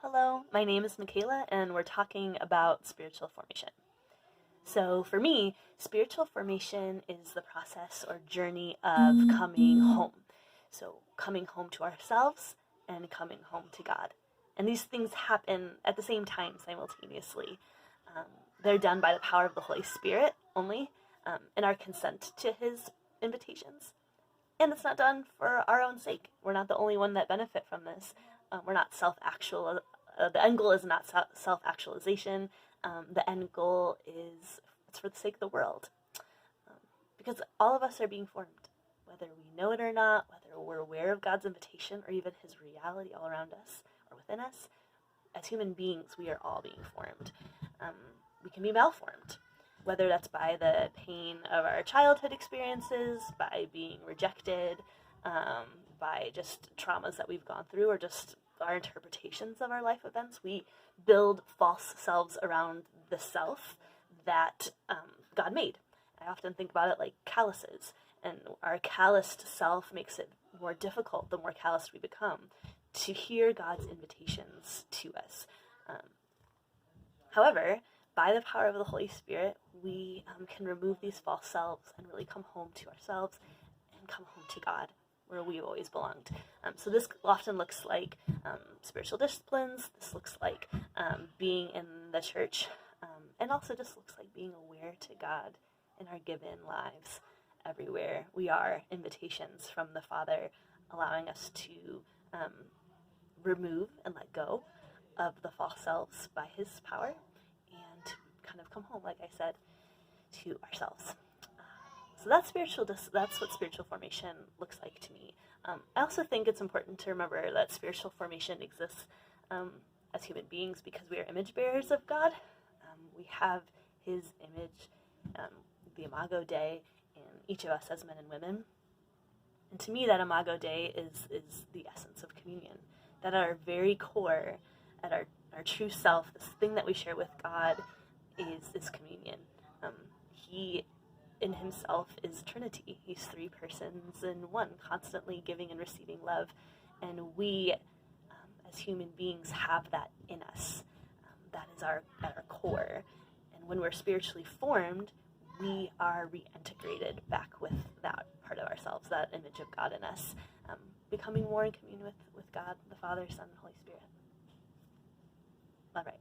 Hello, my name is Michaela, and we're talking about spiritual formation. So, for me, spiritual formation is the process or journey of coming home. So, coming home to ourselves and coming home to God. And these things happen at the same time simultaneously. Um, they're done by the power of the Holy Spirit only, and our consent to His invitations. And it's not done for our own sake. We're not the only one that benefit from this. We're not self-actual. The end goal is not self-actualization. The end goal is it's for the sake of the world, um, because all of us are being formed, whether we know it or not, whether we're aware of God's invitation or even His reality all around us or within us. As human beings, we are all being formed. Um, we can be malformed, whether that's by the pain of our childhood experiences, by being rejected, by just traumas that we've gone through, or just our interpretations of our life events. We build false selves around the self that God made. I often think about it like calluses, and our calloused self makes it more difficult the more calloused we become to hear God's invitations to us. However, by the power of the Holy Spirit, we can remove these false selves and really come home to ourselves and come home to God, where we've always belonged. So this often looks like spiritual disciplines. This looks like being in the church, and also just looks like being aware to God in our given lives. Everywhere we are, invitations from the Father allowing us to remove and let go of the false selves by His power and kind of come home, like I said, to ourselves. So that's that's what spiritual formation looks like to me. I also think it's important to remember that spiritual formation exists as human beings because we are image bearers of God. We have His image, the Imago Dei, in each of us as men and women. And to me, that Imago Dei is the essence of communion. That at our very core, at our true self, this thing that we share with God is communion. He in Himself is Trinity. He's three persons in one, constantly giving and receiving love. And we, as human beings, have that in us. That is at our core. And when we're spiritually formed, we are reintegrated back with that part of ourselves, that image of God in us, becoming more in communion with God, the Father, Son, and Holy Spirit. All right.